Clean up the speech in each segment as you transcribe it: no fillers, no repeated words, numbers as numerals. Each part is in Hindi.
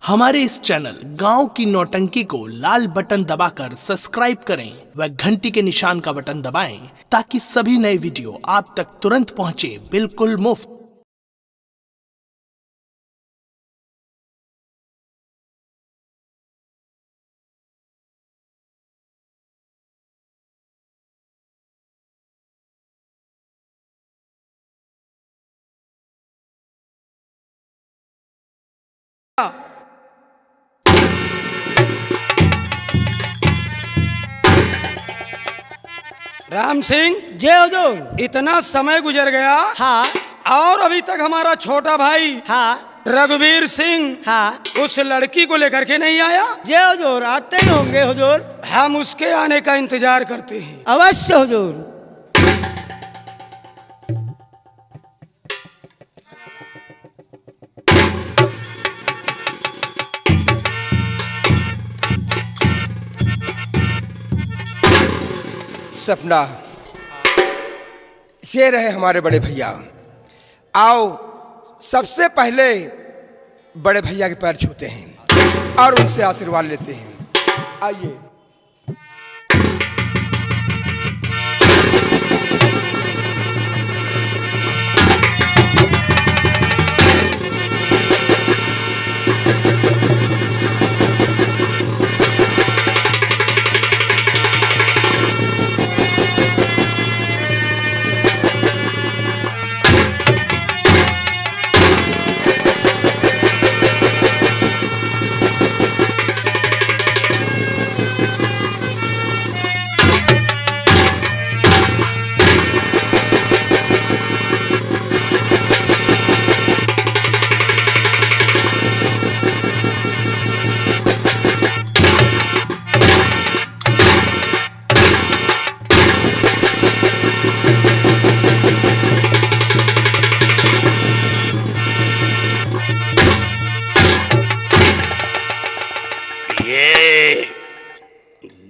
हमारे इस चैनल गांव की नौटंकी को लाल बटन दबाकर सब्सक्राइब करें व घंटी के निशान का बटन दबाएं ताकि सभी नए वीडियो आप तक तुरंत पहुंचे बिल्कुल मुफ्त। राम सिंह, जय हुजूर। इतना समय गुजर गया हाँ और अभी तक हमारा छोटा भाई हाँ रघुवीर सिंह हाँ। उस लड़की को लेकर के नहीं आया। जय हुजूर, आते ही होंगे हुजूर। हम उसके आने का इंतजार करते हैं। अवश्य हुजूर। सपना, ये रहे हमारे बड़े भैया। आओ सबसे पहले बड़े भैया के पैर छूते हैं और उनसे आशीर्वाद लेते हैं। आइए।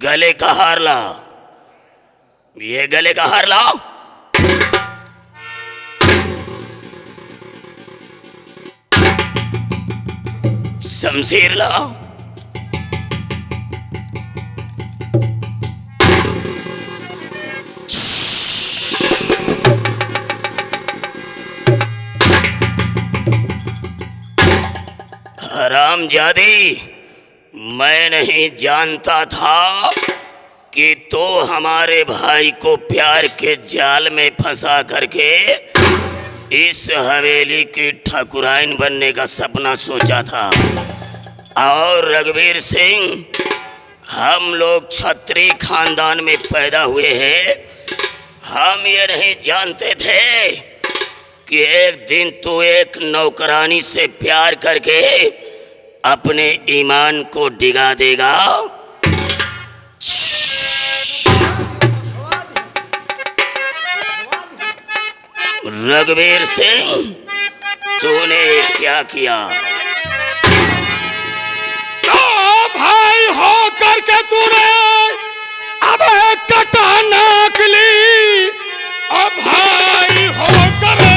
गले का हार ला, ये गले का हार ला। शमशीर ला। हरामजादी, मैं नहीं जानता था कि तो हमारे भाई को प्यार के जाल में फंसा करके इस हवेली की ठाकुराइन बनने का सपना सोचा था। और रघुवीर सिंह, हम लोग छत्री खानदान में पैदा हुए हैं। हम ये नहीं जानते थे कि एक दिन तू एक नौकरानी से प्यार करके अपने ईमान को डिगा देगा। रघुवीर सिंह, तूने क्या किया? तो भाई हो करके तूने अब कटा नाक ली। अब भाई हो करे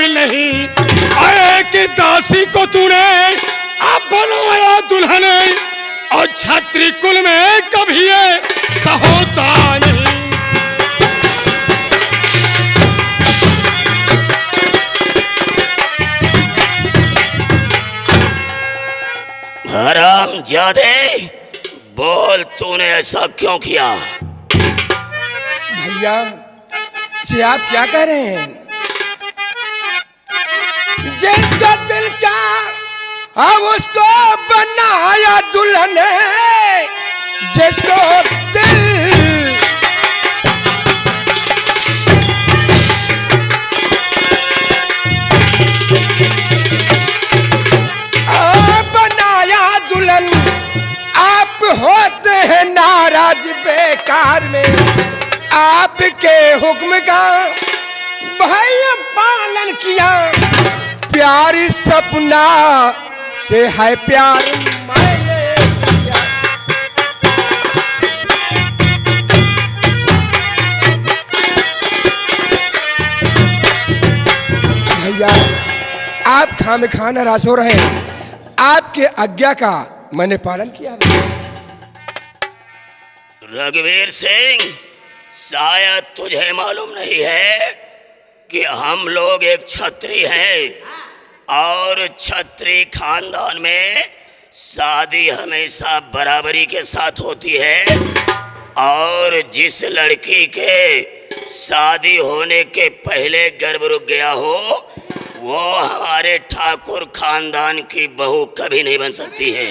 नहीं। एक दासी को तूने अब बनाया दुल्हन और छत्री कुल में कभी ये सहोता नहीं। हरामजादे, बोल तूने ऐसा क्यों किया? भैया जी, आप क्या कह रहे हैं? जिसका दिल चाह अब उसको बनाया दुल्हन, जिसको दिल बनाया दुल्हन। आप होते हैं नाराज बेकार में, आपके हुक्म का भाई पालन किया। प्यारी सपना से है प्यार मैंने किया। भैया आप खामखा नाराज हो रहे हैं, आपके आज्ञा का मैंने पालन किया। रघुवीर सिंह, शायद तुझे मालूम नहीं है कि हम लोग एक छत्री हैं और छत्री खानदान में शादी हमेशा बराबरी के साथ होती है और जिस लड़की के शादी होने के पहले गर्भ रुक गया हो वो हमारे ठाकुर खानदान की बहू कभी नहीं बन सकती है।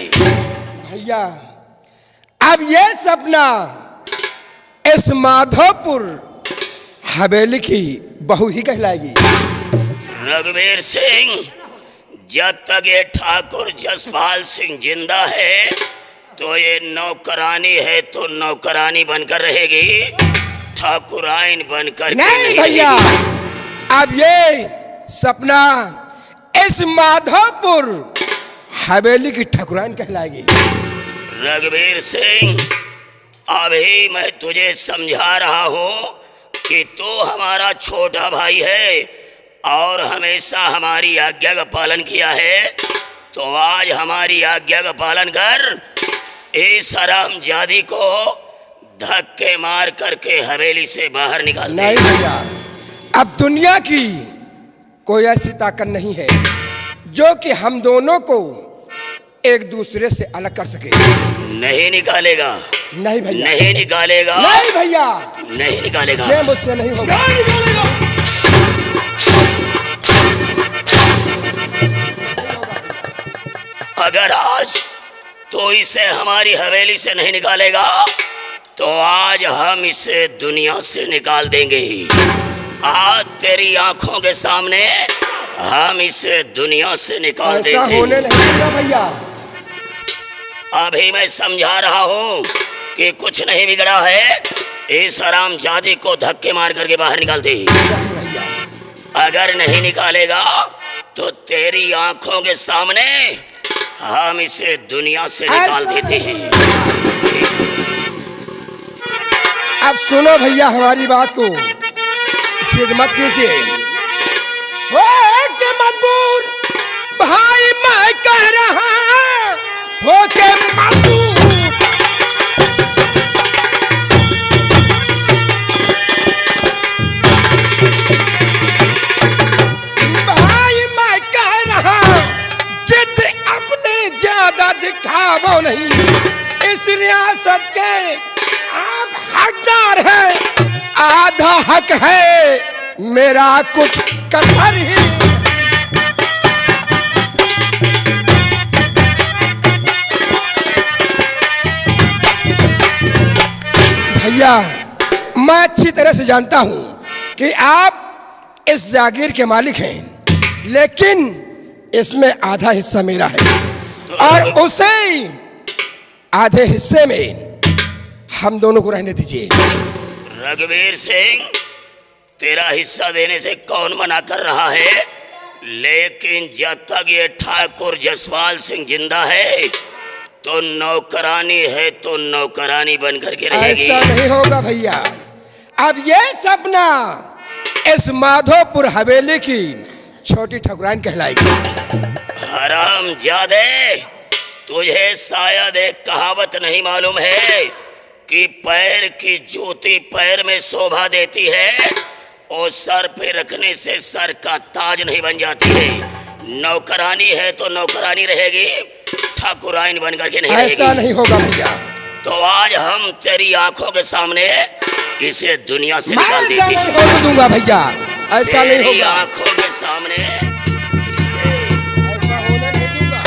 भैया अब ये सपना इस माधोपुर हवेली की बहू ही कहलाएगी। रघुवीर सिंह, जब तक ये ठाकुर जसपाल सिंह जिंदा है तो ये नौकरानी है तो नौकरानी बनकर रहेगी, ठाकुराइन बनकर नहीं भैया, अब ये सपना इस माधोपुर हवेली की ठाकुराइन कहलाएगी। रघुवीर सिंह, अभी मैं तुझे समझा रहा हूँ कि तू हमारा छोटा भाई है और हमेशा हमारी आज्ञा का पालन किया है, तो आज हमारी आज्ञा का पालन कर इस हरामजादी को धक्के मार करके हवेली से बाहर निकाल दे। नहीं भैया, अब दुनिया की कोई ऐसी ताकत नहीं है जो कि हम दोनों को एक दूसरे से अलग कर सके। नहीं निकालेगा? नहीं भैया, नहीं निकालेगा? नहीं भैया, नहीं निकालेगा? ये मुझसे नहीं होगा। अगर आज तो इसे हमारी हवेली से नहीं निकालेगा तो आज हम इसे दुनिया से निकाल देंगे ही। आज तेरी आंखों के सामने हम इसे दुनिया से निकाल देंगे। ऐसा होने नहीं देगा भैया। अभी मैं समझा रहा हूँ कि कुछ नहीं बिगड़ा है, इस हरामजादी को धक्के मार करके बाहर निकाल दे। अगर नहीं निकालेगा तो तेरी आंखों के सामने हम इसे दुनिया से निकाल देते हैं। अब सुनो भैया हमारी बात को, जिद मत कीजिए। के मजबूर भाई मैं कह रहा हो के मजबूर, भाई मैं कह रहा जिद अपने ज्यादा दिखावो नहीं, इस रियासत के आप हकदार है, आधा हक है मेरा कुछ कसर ही। भैया मैं अच्छी तरह से जानता हूं कि आप इस जागीर के मालिक हैं, लेकिन इसमें आधा हिस्सा मेरा है और उसे आधे हिस्से में हम दोनों को रहने दीजिए। रघुवीर सिंह, तेरा हिस्सा देने से कौन मना कर रहा है, लेकिन जब तक ये ठाकुर जसपाल सिंह जिंदा है तो नौकरानी है तो नौकरानी बन करके रहेगी। ऐसा नहीं होगा भैया, अब ये सपना इस माधोपुर हवेली की छोटी ठाकुराइन कहलाएगी। हरामजादे, तुझे शायद एक कहावत नहीं मालूम है कि पैर की जूती पैर में शोभा देती है और सर पे रखने से सर का ताज नहीं बन जाती है। नौकरानी है तो नौकरानी रहेगी, ठाकुराइन बन करके नहीं रहेगी। ऐसा नहीं होगा भैया। तो आज हम तेरी आंखों के सामने इसे दुनिया से मैं निकाल ऐसा देते नहीं हैं। होने दूंगा भैया, ऐसा नहीं तेरी होगा। आंखों के सामने ऐसा होने नहीं दूंगा।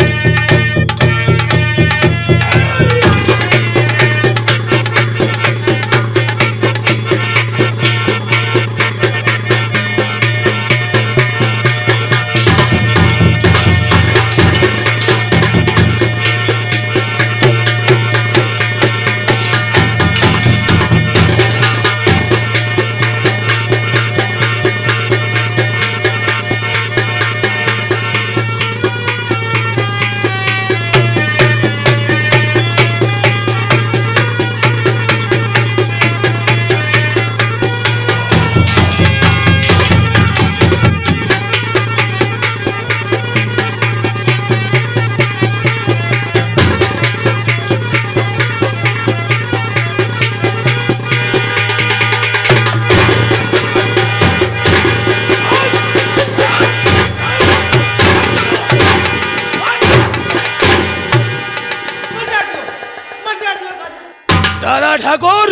दादा ठाकुर,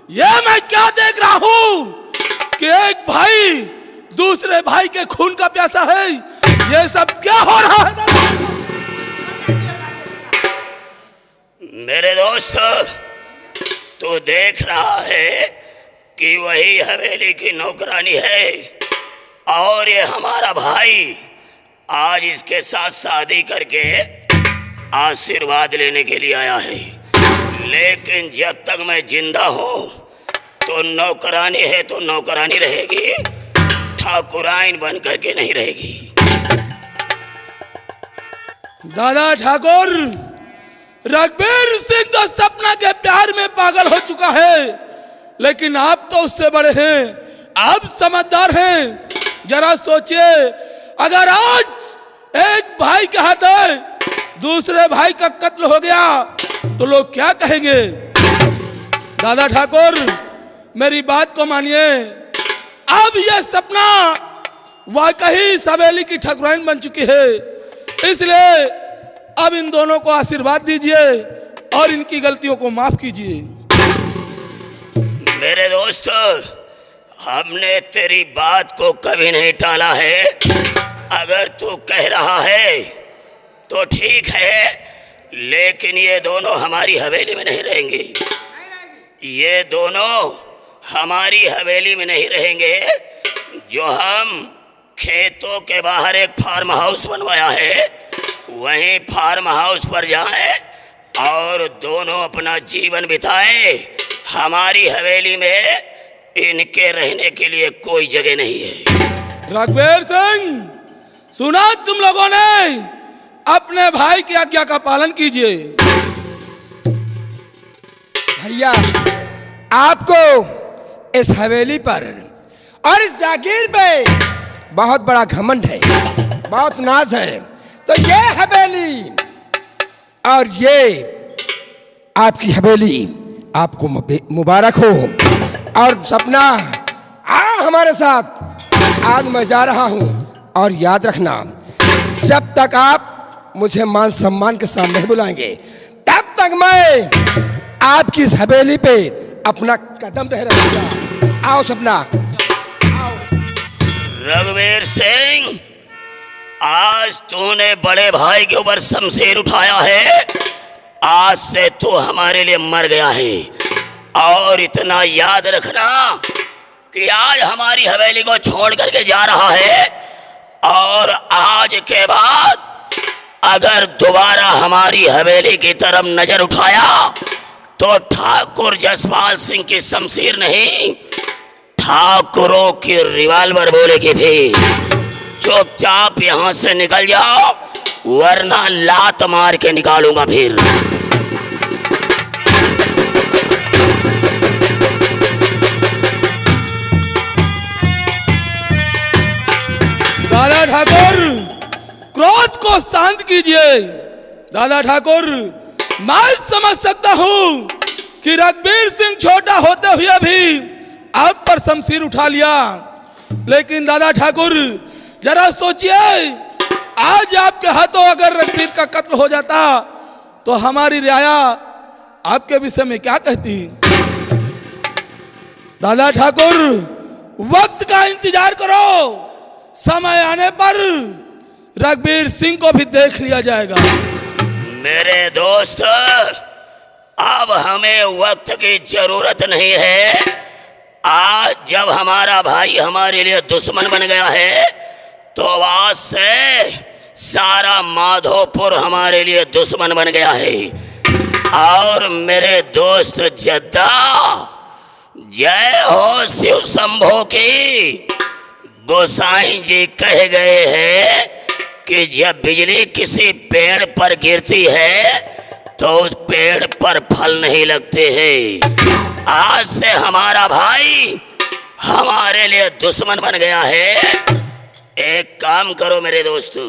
ये मैं क्या देख रहा हूँ कि एक भाई दूसरे भाई के खून का प्यासा है। ये सब क्या हो रहा है? मेरे दोस्त, तू देख रहा है कि वही हवेली की नौकरानी है और ये हमारा भाई आज इसके साथ शादी करके आशीर्वाद लेने के लिए आया है। लेकिन जब तक मैं जिंदा हूं तो नौकरानी है तो नौकरानी रहेगी, ठाकुराइन बन करके नहीं रहेगी। दादा ठाकुर, रघुवीर सिंह तो सपना के प्यार में पागल हो चुका है, लेकिन आप तो उससे बड़े हैं, आप समझदार हैं। जरा सोचिए, अगर आज एक भाई के हाथ दूसरे भाई का कत्ल हो गया तो लोग क्या कहेंगे? दादा ठाकुर, मेरी बात को मानिए, अब यह सपना वाकई हवेली की ठाकुराइन बन चुकी है, इसलिए अब इन दोनों को आशीर्वाद दीजिए और इनकी गलतियों को माफ कीजिए। मेरे दोस्त, हमने तेरी बात को कभी नहीं टाला है। अगर तू कह रहा है तो ठीक है, लेकिन ये दोनों हमारी हवेली में नहीं रहेंगे। ये दोनों हमारी हवेली में नहीं रहेंगे। जो हम खेतों के बाहर एक फार्म हाउस बनवाया है, वहीं फार्म हाउस पर जाएं और दोनों अपना जीवन बिताएं। हमारी हवेली में इनके रहने के लिए कोई जगह नहीं है। रघुवीर सिंह, सुना तुम लोगों ने? अपने भाई की आज्ञा का पालन कीजिए। भैया, आपको इस हवेली पर और इस जागीर पे बहुत बड़ा घमंड है, बहुत नाज है। तो ये हवेली और ये आपकी हवेली आपको मुबारक हो। और सपना, आओ हमारे साथ। आज मैं जा रहा हूं और याद रखना, जब तक आप मुझे मान सम्मान के साथ नहीं बुलाएंगे, तब तक मैं आपकी इस हवेली पे अपना कदम नहीं रखूंगा। आओ सपना, आओ। रघुवीर सिंह, आज तूने बड़े भाई के ऊपर शमशीर उठाया है। आज से तू हमारे लिए मर गया है। और इतना याद रखना कि आज हमारी हवेली को छोड़ करके जा रहा है, और आज के बाद अगर दोबारा हमारी हवेली की तरफ नजर उठाया तो ठाकुर जसपाल सिंह की शमशीर नहीं, ठाकुरों की रिवाल्वर बोलेगी। भी चुपचाप यहां से निकल जाओ, वरना लात मार के निकालूंगा फिर। दादा ठाकुर, क्रोध को शांत कीजिए। दादा ठाकुर, मैं समझ सकता हूं कि रघुवीर सिंह छोटा होते हुए भी आप पर शमशीर उठा लिया, लेकिन दादा ठाकुर जरा सोचिए, आज आपके हाथों अगर रघुवीर का कत्ल हो जाता तो हमारी रियाया आपके विषय में क्या कहती? दादा ठाकुर, वक्त का इंतजार करो, समय आने पर रघुवीर सिंह को भी देख लिया जाएगा। मेरे दोस्त, अब हमें वक्त की जरूरत नहीं है। आज जब हमारा भाई हमारे लिए दुश्मन बन गया है, तो आज से सारा माधोपुर हमारे लिए दुश्मन बन गया है। और मेरे दोस्त जद्दा, जय हो शिव शंभो की। गोसाई जी कह गए हैं कि जब बिजली किसी पेड़ पर गिरती है तो उस पेड़ पर फल नहीं लगते हैं। आज से हमारा भाई हमारे लिए दुश्मन बन गया है। एक काम करो मेरे दोस्तों।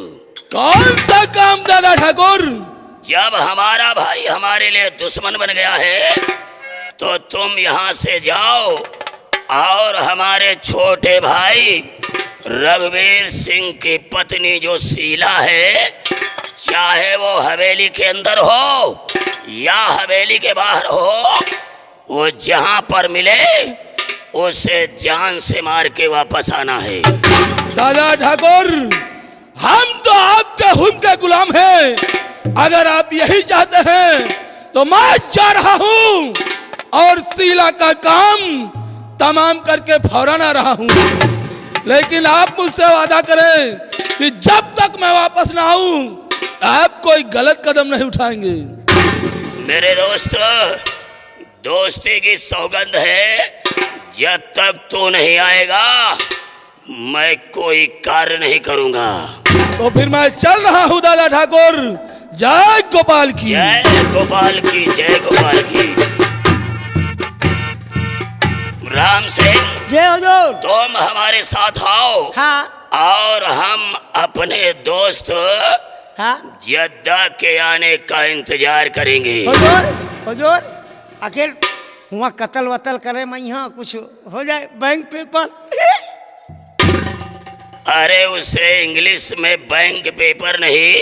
कौन सा काम दादा ठाकुर? जब हमारा भाई हमारे लिए दुश्मन बन गया है तो तुम यहाँ से जाओ और हमारे छोटे भाई रघुवीर सिंह की पत्नी जो शीला है, चाहे वो हवेली के अंदर हो या हवेली के बाहर हो, वो जहां पर मिले उसे जान से मार के वापस आना है। दादा ठाकुर, हम तो आपके हुक्म के गुलाम हैं। अगर आप यही चाहते हैं तो मैं जा रहा हूं और शीला का काम तमाम करके फौरन आ रहा हूं। लेकिन आप मुझसे वादा करें कि जब तक मैं वापस ना आऊं आप कोई गलत कदम नहीं उठाएंगे। मेरे दोस्त, दोस्ती की सौगंध है, जब तक तू नहीं आएगा मैं कोई कार्य नहीं करूंगा। तो फिर मैं चल रहा हूं दादा ठाकुर। जय गोपाल की। जय गोपाल की, जय गोपाल की। राम सिंह, जय हुजूर। तुम हमारे साथ आओ। हाँ और हम अपने दोस्त हाँ जद्दा के आने का इंतजार करेंगे। हुजूर, हुजूर आखिर हुआ कत्ल वतल करे मैं यहाँ कुछ हो जाए बैंक पेपर। अरे उसे इंग्लिश में बैंक पेपर नहीं,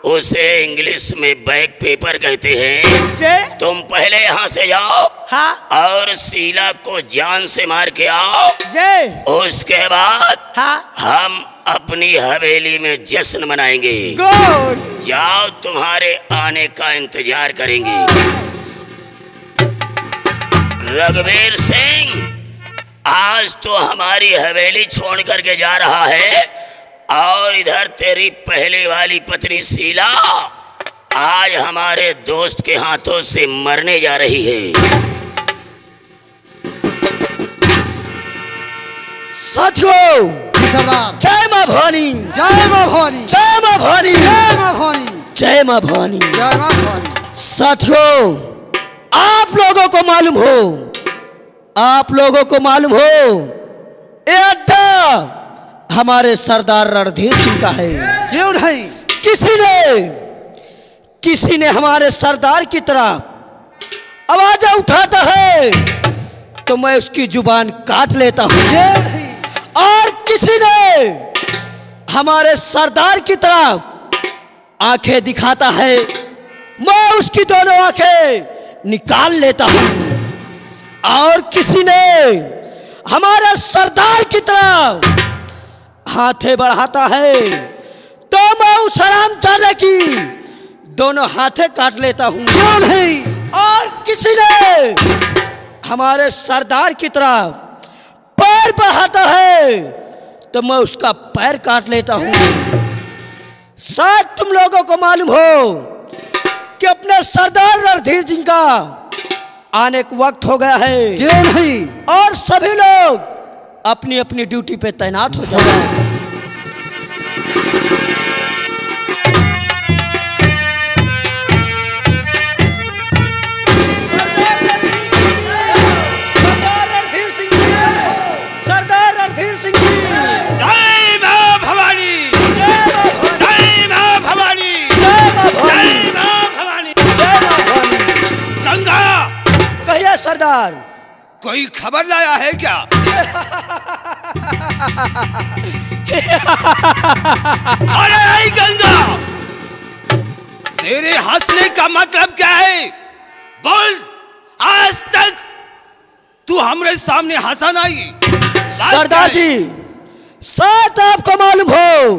उसे इंग्लिश में बैक पेपर कहते हैं। जय। तुम पहले यहाँ से जाओ हाँ और शीला को जान से मार के आओ। जय। उसके बाद हाँ हम अपनी हवेली में जश्न मनाएंगे। गुड। जाओ, तुम्हारे आने का इंतजार करेंगे। रघुवीर सिंह, आज तो हमारी हवेली छोड़ करके जा रहा है और इधर तेरी पहले वाली पत्नी शीला आज हमारे दोस्त के हाथों से मरने जा रही है। साथियों, सरदार। जय माँ भवानी। जय माँ भवानी। जय माँ भवानी। जय माँ भवानी। जय माँ भवानी। जय माँ भवानी। साथियों, आप लोगों को मालूम हो, आप लोगों को मालूम हो, ये अड्डा हमारे सरदार रणधीर सिंह का है। क्यों नहीं? किसी ने हमारे सरदार की तरह आवाज उठाता है तो मैं उसकी जुबान काट लेता हूँ। क्यों नहीं? और किसी ने हमारे सरदार की तरह आंखें दिखाता है, मैं उसकी दोनों आंखें निकाल लेता हूँ। और किसी ने हमारे सरदार की तरह हाथे बढ़ाता है तो मैं उस हरामजादे की दोनों हाथे काट लेता हूँ। क्यों नहीं? और किसी ने हमारे सरदार की तरह पैर बढ़ाता है तो मैं उसका पैर काट लेता हूँ। शायद तुम लोगों को मालूम हो कि अपने सरदार रणधीर सिंह का आने का वक्त हो गया है। क्यों नहीं? और सभी लोग अपनी अपनी ड्यूटी पे तैनात हो जाए। सरदार रणधीर सिंह जी। जय माँ भवानी। जय माँ भवानी। जय माँ भवानी। जय माँ भवानी। जय माँ भवानी। जय माँ भवानी। गंगा, कहिए सरदार। कोई खबर लाया है क्या? अरे आई गंगा, तेरे हंसने का मतलब क्या है? बोल, आज तक तू हमारे सामने हंसा नहीं। सरदार जी, शायद आपको मालूम हो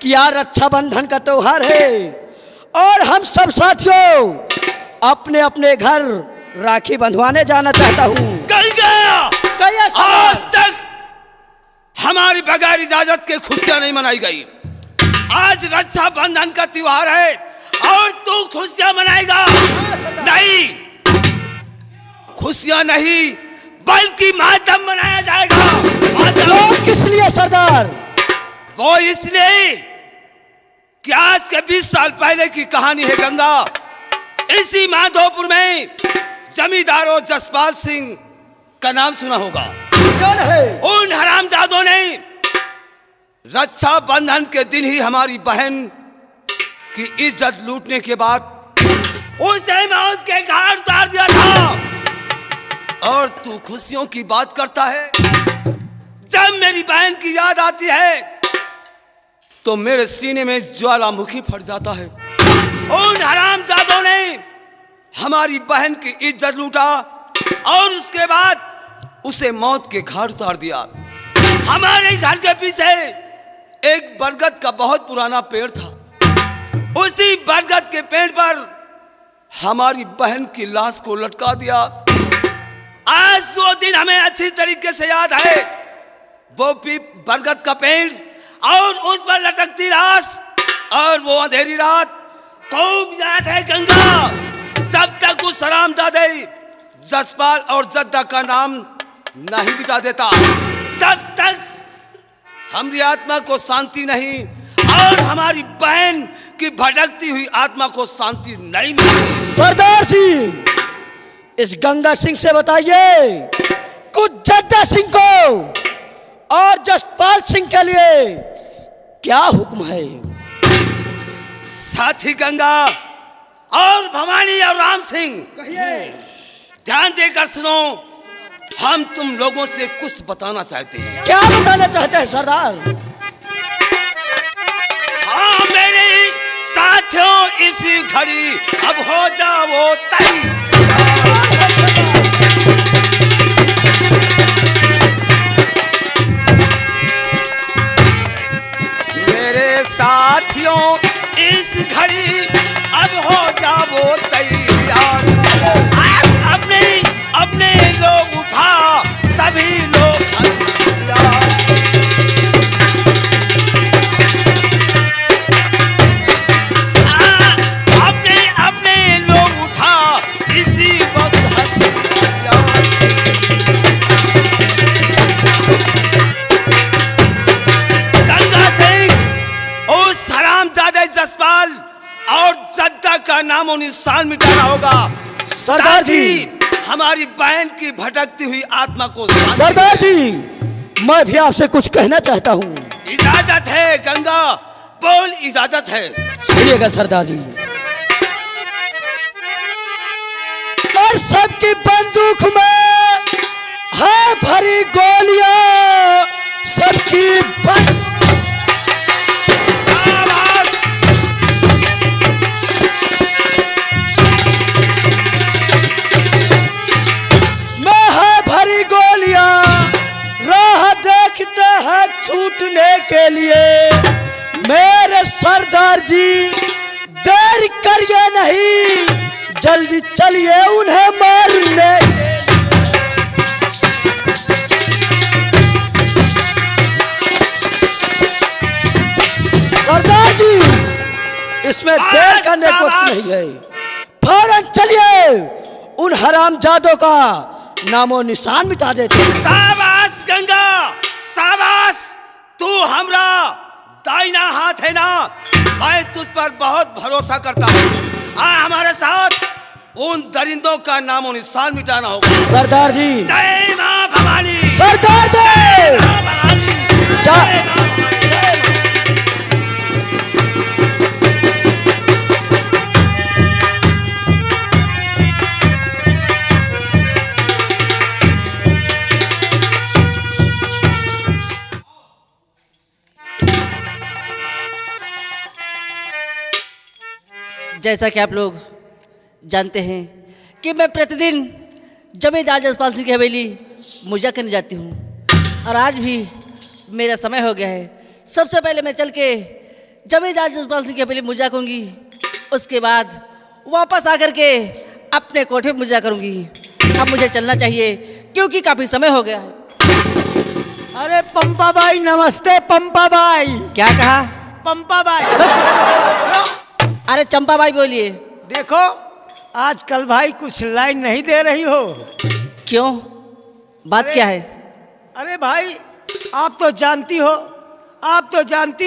कि यार रक्षाबंधन का त्योहार है और हम सब साथियों अपने अपने घर राखी बंधवाने जाना चाहता हूँ। गंगा, कहिए आज सरदार। तक हमारी बगैर इजाजत के खुशियां नहीं मनाई गई। आज रक्षाबंधन का त्योहार है और तू खुशियां मनाएगा? नहीं, खुशियां नहीं बल्कि मातम मनाया जाएगा। मातम। वो किस लिए सरदार? वो इसलिए कि आज के 20 साल पहले की कहानी है गंगा। इसी माधोपुर में जमींदारों जसपाल सिंह का नाम सुना होगा। कौन है? उन हरामजादों ने रक्षाबंधन के दिन ही हमारी बहन की इज्जत लूटने के बाद उसे मौत के घाट उतार दिया था। और तू खुशियों की बात करता है। जब मेरी बहन की याद आती है तो मेरे सीने में ज्वालामुखी फट जाता है। उन हरामजादों ने हमारी बहन की इज्जत लूटा और उसके बाद उसे मौत के घाट उतार दिया। हमारे घर के पीछे एक बरगद का बहुत पुराना पेड़ था। उसी बरगद के पेड़ पर हमारी बहन की लाश को लटका दिया। आज वो दिन हमें अच्छी तरीके से याद है। वो भी बरगद का पेड़ और उस पर लटकती लाश और वो अंधेरी रात खूब याद है गंगा। जब तक उस हरामजादे जसपाल और जद्दा का नाम नहीं मिटा देता, तब तक हमारी आत्मा को शांति नहीं और हमारी बहन की भटकती हुई आत्मा को शांति नहीं मिली। सरदार जी, इस गंगा सिंह से बताइए कुछ जद्दा सिंह को और जसपाल सिंह के लिए क्या हुक्म है। साथी गंगा और भवानी और राम सिंह, ध्यान देकर सुनो। हम तुम लोगों से कुछ बताना चाहते हैं। क्या बताना चाहते हैं सरदार? हाँ मेरे साथियों, इसी घड़ी अब हो जाओ तैयार। मेरे साथियों, इस घड़ी अब हो जाओ तैयार। अपने अपने लोग उठा, सभी लोग हथियार। अपने अपने लोग उठा, इसी वक्त हथियार। गंगा सिंह, उस हरामजादे जसपाल और जद्दा का नामो निशान मिटाना होगा। सरदार जी, हमारी बहन की भटकती हुई आत्मा को। सरदार जी, मैं भी आपसे कुछ कहना चाहता हूँ। इजाजत है गंगा, बोल इजाजत है। सुनिएगा सरदार जी। और सबकी बंदूक में है भरी गोलियां, सबकी छूटने के लिए। मेरे सरदार जी, देर करिए नहीं, जल्दी चलिए उन्हें मारने के। सरदार जी, इसमें देर करने को वक्त नहीं है। फौरन चलिए, उन हरामजादों का नामो निशान मिटा देते हैं। शाबाश गंगा, शाबाश। तू हमरा दाहिना हाथ है ना, मैं तुझ पर बहुत भरोसा करता हूँ। हमारे साथ उन दरिंदों का नामो निशान मिटाना होगा। सरदार जी। जय मां भवानी। सरदार जी, जय मां भवानी। जय मां। जैसा कि आप लोग जानते हैं कि मैं प्रतिदिन जमींदार जसपाल सिंह की हवेली मुजा करने जाती हूँ और आज भी मेरा समय हो गया है। सबसे पहले मैं चल के जमींदार जसपाल सिंह की हवेली मुजा करूँगी, उसके बाद वापस आकर के अपने कोठे में मुजा करूँगी। अब मुझे चलना चाहिए क्योंकि काफ़ी समय हो गया है। अरे पंपा बाई, नमस्ते पंपा बाई। क्या कहा? पंपा बाई। अरे चंपा बाई बोलिए। देखो, आजकल भाई कुछ लाइन नहीं दे रही हो। क्यों, बात क्या है? अरे भाई, आप तो जानती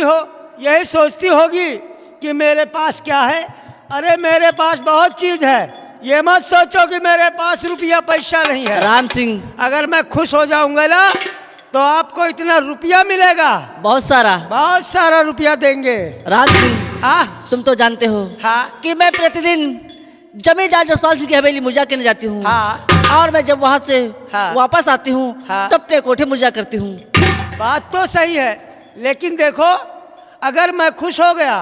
हो, यही सोचती होगी कि मेरे पास क्या है। अरे मेरे पास बहुत चीज है, ये मत सोचो कि मेरे पास रुपया पैसा नहीं है। राम सिंह, अगर मैं खुश हो जाऊंगा ना तो आपको इतना रुपया मिलेगा, बहुत सारा रुपया देंगे। राम सिंह, तुम तो जानते हो कि मैं प्रतिदिन जमींदार जसपाल सिंह की हवेली मुजा करने जाती हूँ और मैं जब वहाँ से वापस आती हूँ तो अपने कोठे मुजा करती हूँ। बात तो सही है, लेकिन देखो अगर मैं खुश हो गया,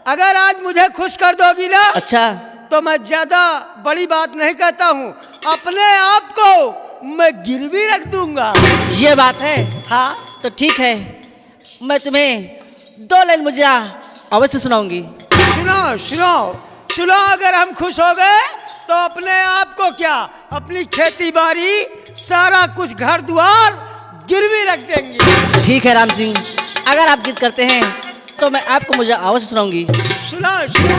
अगर आज मुझे खुश कर दोगी ना, अच्छा तो मैं ज्यादा बड़ी बात नहीं कहता हूँ, अपने आप को मैं गिरवी रख दूंगा। ये बात है। हाँ तो ठीक है, मैं तुम्हें 2 लाइन मुझे अवश्य सुनाऊंगी। सुनो सुनो सुनो, अगर हम खुश हो गए तो अपने आप को क्या, अपनी खेती बाड़ी सारा कुछ घर द्वार गिरवी रख देंगे। ठीक है राम सिंह, अगर आप जिद करते हैं तो मैं आपको मुझे अवश्य सुनाऊंगी। सुनो सुनो।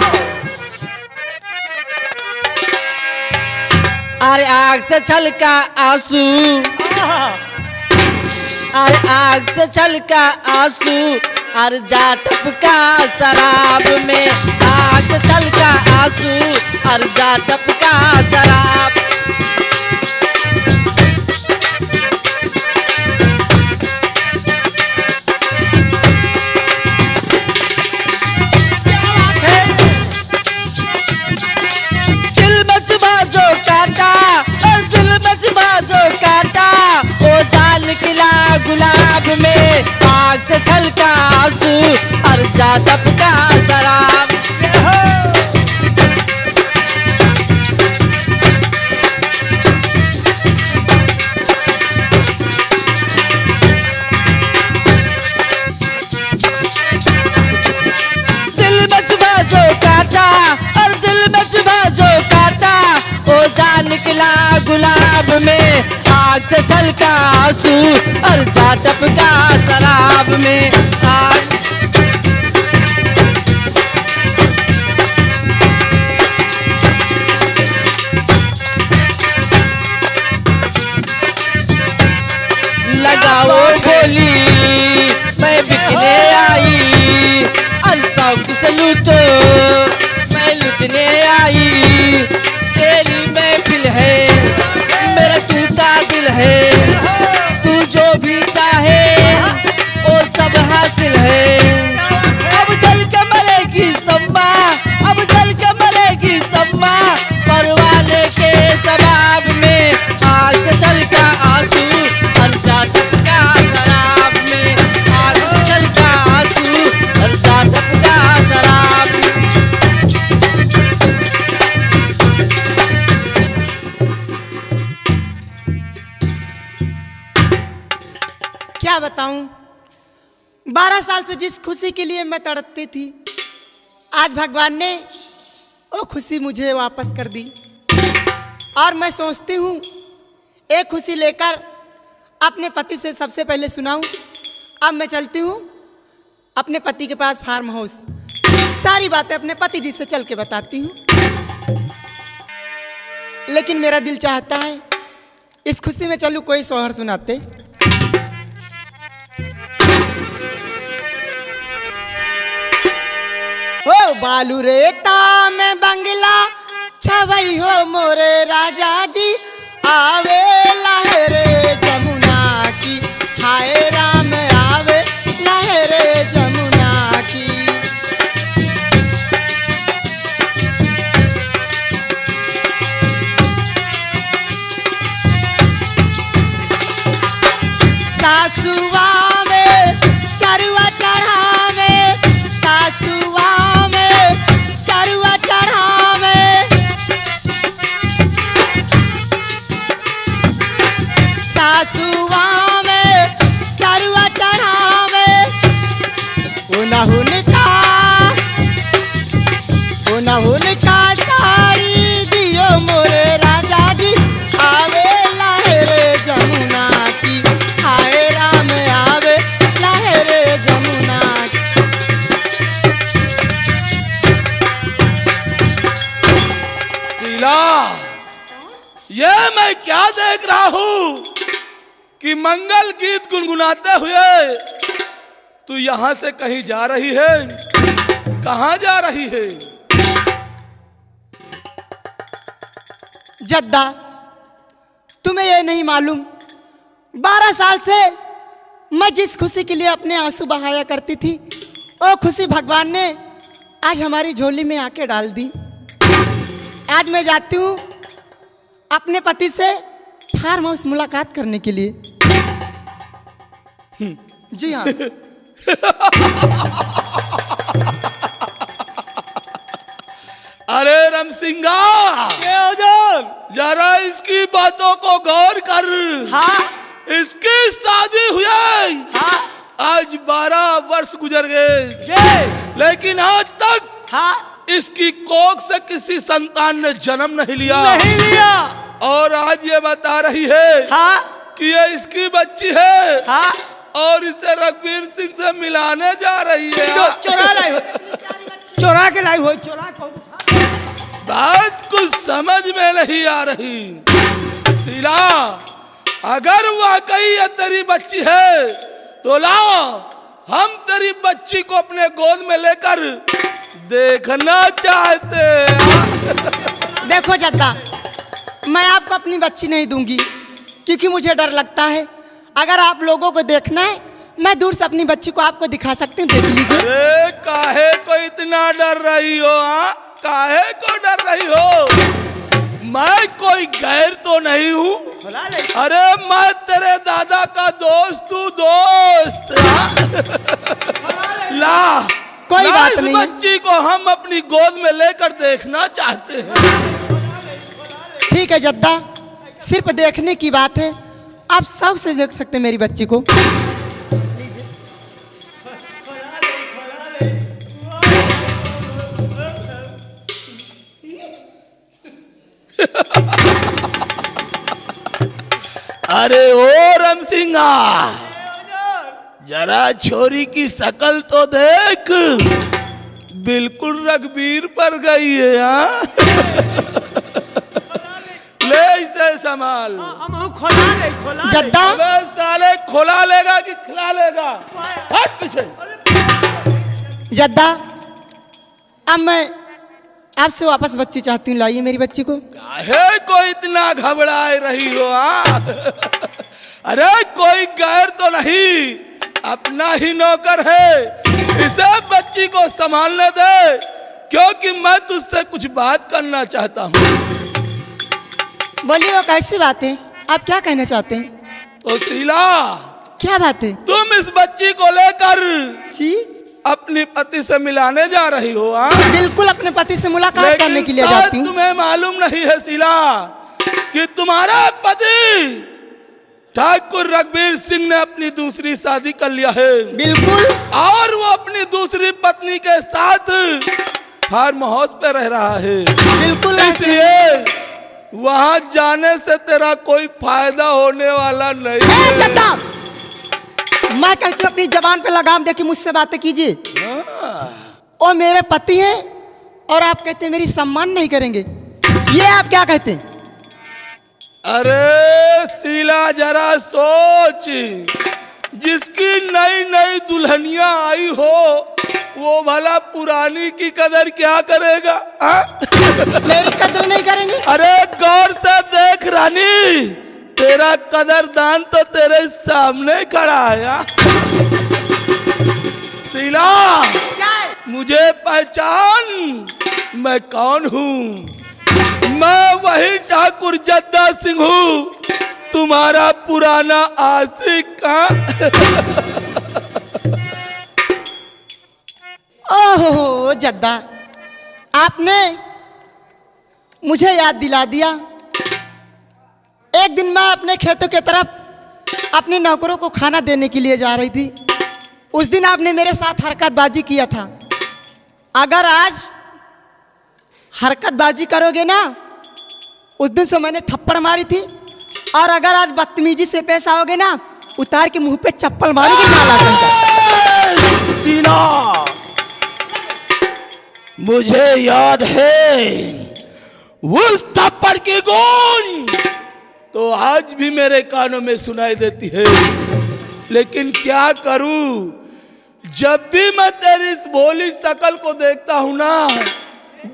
अरे आग से छलका आंसू, अरे आग से छलका आंसू, अरे जा टपका शराब में, आग से छलका आंसू, अरे जा टपका शराब। दिल में चुभा जो काटा, और दिल में चुभा जो काटा, ओ जान निकला गुलाब में, आग से छलका आंसू, और जा टपका शराब। दिल में चुभा जो काटा, और दिल में चुभा जो काटा, ओ जा निकला गुलाब में, आग से छलका आंसू, और जा टपका शराब में। आग लगाओ बोली मैं बिकने आई, और शौक से लूटो मैं लुटने आई, तेरी महफिल है मेरा टूटा दिल है, तू जो भी चाहे वो सब हासिल है। अब जल के मरेगी सम्मा, अब जल के मरेगी सम्मा, परवाले के सबाब में, आग से छलका आंसू, और जा टपका शराब में, आग से छलका आंसू, और जा टपका शराब। क्या बताऊं, 12 साल से जिस खुशी के लिए मैं तड़पती थी, आज भगवान ने वो खुशी मुझे वापस कर दी। और मैं सोचती हूँ एक खुशी लेकर अपने पति से सबसे पहले सुनाऊं। अब मैं चलती हूँ अपने पति के पास फार्म हाउस, सारी बातें अपने पति जी से चल के बताती हूँ। लेकिन मेरा दिल चाहता है इस खुशी में चलूं कोई सोहर सुनाते। ओ बालू रेता में बंगला छवई हो मोरे राजा जी, आवे लहरे जमुना की, हाय राम आवे लहरे जमुना की। सासुआ में चरुआ चढ़ावे, सासुआ में चरुआ चढ़ावे, सासुआ में चरुआ चढ़ावे, उनका साड़ी दियो मोरे राजा जी, आवे लहरे जमुना की, हाय राम आवे लहरे जमुना की। टीला, ये मैं क्या देख रहा हूँ कि मंगल गीत गुनगुनाते हुए तू यहाँ से कहीं जा रही है? कहाँ जा रही है? जद्दा, तुम्हें यह नहीं मालूम 12 साल से मैं जिस खुशी के लिए अपने आंसू बहाया करती थी, वो खुशी भगवान ने आज हमारी झोली में आके डाल दी। आज मैं जाती हूँ अपने पति से फार्म हाउस मुलाकात करने के लिए। जी हाँ। अरे रमसिंगा, जरा इसकी बातों को गौर कर। हाँ इसकी शादी हुई, हाँ आज 12 वर्ष गुजर गए, लेकिन आज तक हाँ इसकी कोख से किसी संतान ने जन्म नहीं लिया। नहीं लिया। और आज ये बता रही है हाँ कि ये इसकी बच्ची है, हाँ और इसे रघुवीर सिंह से मिलाने जा रही है। चोरा लाई हो, चोरा के लाई हो, चोरा को। बात कुछ समझ में नहीं आ रही। शीला, अगर वाकई ये तेरी बच्ची है तो लाओ, हम तेरी बच्ची को अपने गोद में लेकर देखना चाहते हैं। देखो जद्दा, मैं आपको अपनी बच्ची नहीं दूंगी, क्योंकि मुझे डर लगता है। अगर आप लोगों को देखना है, मैं दूर से अपनी बच्ची को आपको दिखा सकती हूँ, देख लीजिए। अरे काहे को इतना डर रही हो? हाँ, काहे को डर रही हो? मैं कोई गैर तो नहीं हूँ। अरे मैं तेरे दादा का दोस्त हूँ, दोस्त। ला, कोई ला बात इस नहीं। बच्ची को हम अपनी गोद में लेकर देखना चाहते हैं। ठीक है जद्दा, सिर्फ देखने की बात है, आप सब से देख सकते हैं मेरी बच्ची को। अरे ओ रमसिंगा, जरा छोरी की शकल तो देख, बिल्कुल रघुवीर पर गई है। हाँ? ले इसे संभाल। जद्दा, अबे साले, खोला लेगा कि खिला लेगा? हट पीछे। जद्दा, अब मैं आपसे वापस बच्ची चाहती हूँ, लाइए मेरी बच्ची को। काहे को इतना घबराए रही हो? अरे कोई गैर तो नहीं, अपना ही नौकर है। इसे बच्ची को संभालने दे, क्योंकि मैं तुझसे कुछ बात करना चाहता हूँ। बोलिए, वो कैसी बात है? आप क्या कहना चाहते हैं? तो शीला, क्या बात है? तुम इस बच्ची को लेकर जी, अपनी पति से मिलाने जा रही हो? बिल्कुल अपने पति से मुलाकात करने के लिए जाती हूँ। तुम्हें मालूम नहीं है शीला कि तुम्हारा पति ठाकुर रघुवीर सिंह ने अपनी दूसरी शादी कर लिया है। बिल्कुल। और वो अपनी दूसरी पत्नी के साथ फार्म हाउस पे रह रहा है। बिल्कुल। इसलिए वहां जाने से तेरा कोई फायदा होने वाला नहीं है। जद्दा, मैं कहती हूँ अपनी जबान पे लगाम दे के मुझसे बातें कीजिए। और मेरे पति हैं और आप कहते हैं मेरी सम्मान नहीं करेंगे, ये आप क्या कहते हैं? अरे शीला, जरा सोच, जिसकी नई नई दुल्हनिया आई हो वो भला पुरानी की कदर क्या करेगा? मेरी कदर नहीं करेंगे? अरे गौर से देख रानी, तेरा कदरदान तो तेरे सामने खड़ा है। शीला, मुझे पहचान, मैं कौन हूँ? मैं वही ठाकुर जद्दा सिंह हूँ, तुम्हारा पुराना आशिक। ओहो जद्दा, आपने मुझे याद दिला दिया। एक दिन मैं अपने खेतों की तरफ अपने नौकरों को खाना देने के लिए जा रही थी। उस दिन आपने मेरे साथ हरकतबाजी किया था। अगर आज हरकतबाजी करोगे ना, उस दिन से मैंने थप्पड़ मारी थी, और अगर आज बदतमीजी से पेश आओगे ना, उतार के मुंह पे चप्पल मारूंगी। सीना, मुझे याद है उस थप्पड़ की गूंज तो आज भी मेरे कानों में सुनाई देती है। लेकिन क्या करूं, जब भी मैं तेरी इस भोली शकल को देखता हूं ना,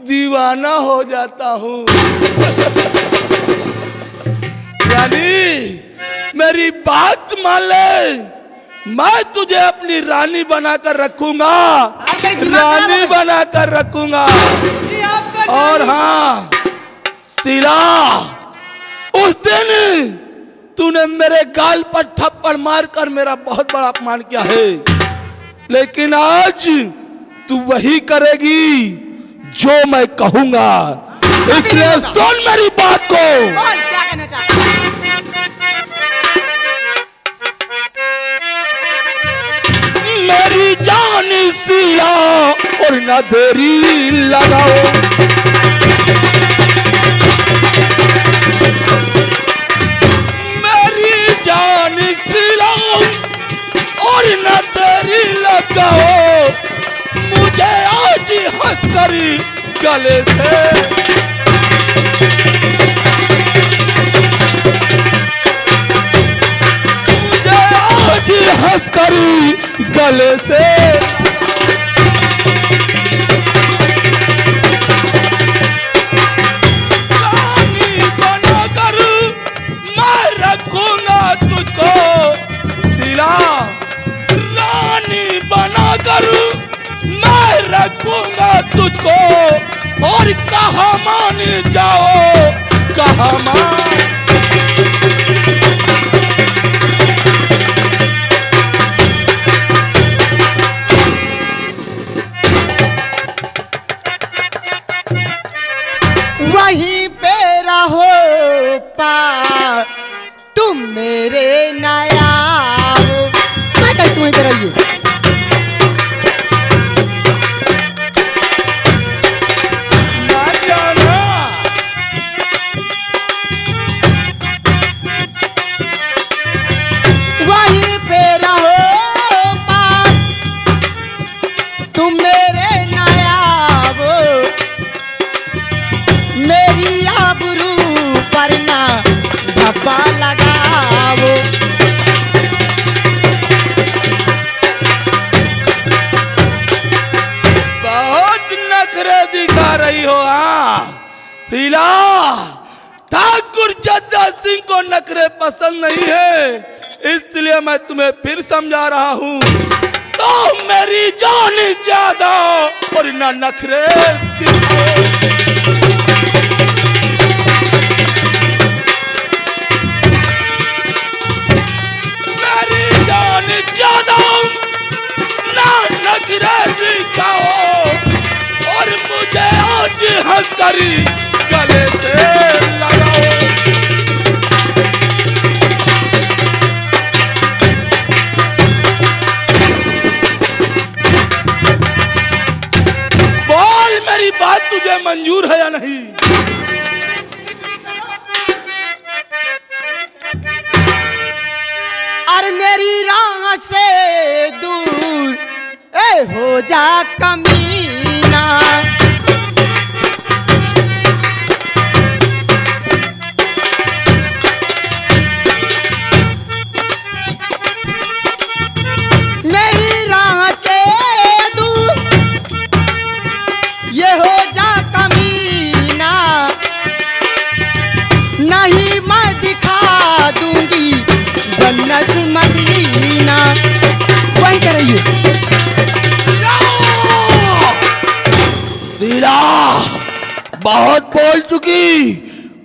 दीवाना हो जाता हूं। रानी, मेरी बात मान ले, मैं तुझे अपनी रानी बनाकर रखूंगा, रानी बनाकर रखूंगा। और हाँ शीला, उस दिन तूने मेरे गाल पर थप्पड़ मारकर मेरा बहुत बड़ा अपमान किया है, लेकिन आज तू वही करेगी जो मैं कहूंगा, इसलिए सुन मेरी बात को। बोल क्या कहना चाहता है? मेरी जान सिया और न देरी लगाओ, मेरी जान सिलाओ और न देरी लगाओ, मुझे आज हंस कर गले से हंस कर गले से रानी बनाकर मैं रखूंगा तुझको सिला, रानी बनाकर मैं रखूंगा तुझको, और कहाँ मान जाओ कहाँ मान। वहीं पे रहो पार तुम मेरे नया हो। मैं कहती तुम्हें पे रहिए। ना जाना वहीं पे रहो पास तुम मेरे नया हो, मेरी आबरू पर ना धब्बा लगाओ। बहुत नखरे दिखा रही हो। शीला, ठाकुर जद्दा सिंह को नखरे पसंद नहीं है, इसलिए मैं तुम्हें फिर समझा रहा हूँ। तो मेरी जान ज्यादा और ना नखरे दिखाओ। मेरी जान ज्यादा ना नखरे दिखाओ, और मुझे आज हंस कर गले से लगाओ। बोल मेरी बात तुझे मंजूर है या नहीं? और मेरी राह से दूर ए हो जा कमीना, मेरी राह से दूर ये हो जा कमीना, नहीं मैं दिखा दूंगी जन्नत मदीना। वहीं पे रहिए। शीला, बहुत बोल चुकी।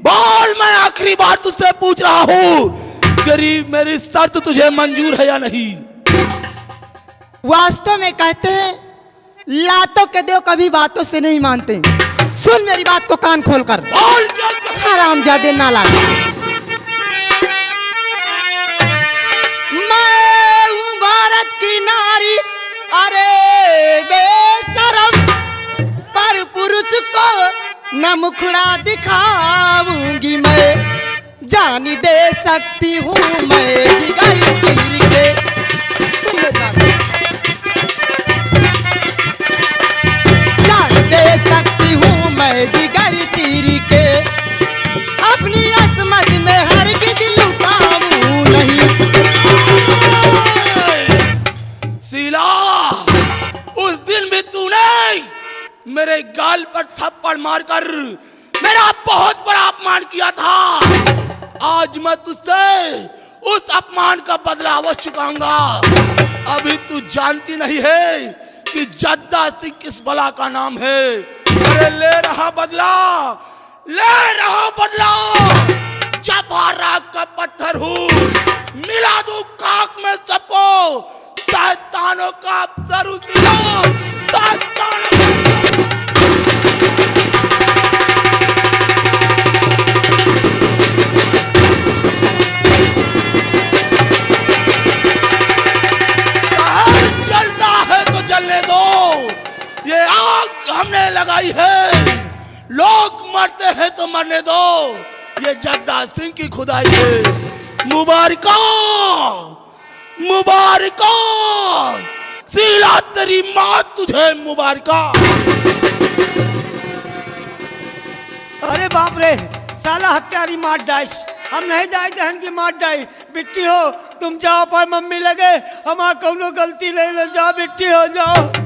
बोल, मैं आखिरी बार तुझसे पूछ रहा हूँ, मेरी शर्त तुझे मंजूर है या नहीं? वास्तव में कहते हैं लातों के देव कभी बातों से नहीं मानते। सुन मेरी बात को कान खोल कर। बोल क्या? हरामजादे नालायक। मैं हूँ भारत की नारी, अरे बेशरम, पर पुरुष को न मुखड़ा दिखाऊंगी मैं, जान दे सकती हूँ मैं जिगर चीर के। सुन मेरी बात। जान दे सकती हूँ मैं जिगर चीर के, अपनी असमत में हरगिज़ लुकाऊं नहीं। शीला, उस दिन भी तूने मेरे गाल पर थप्पड़ मारकर मेरा बहुत बड़ा अपमान किया था। आज मैं तुझसे उस अपमान का बदला अवश्य चुकाऊंगा। अभी तू जानती नहीं है कि जद्दा सिंह किस बला का नाम है। अरे ले रहा बदला, ले रहा बदला। जब राग का पत्थर हूँ, मिला दूं खाक में सबको, शैतानों का अफसर उसी शैतानों रहने दो, ये जगदार सिंह की खुदाई है। मुबारका मुबारका, सीला तेरी माँ तुझे मुबारका। अरे बाप रे, साला हत्यारी मार डाइस, हम नहीं जाए जहन की मार डाई। बिट्टी हो तुम जाओ पर मम्मी लगे, हमारा कौनो गलती नहीं, ले जाओ बिट्टी हो जाओ।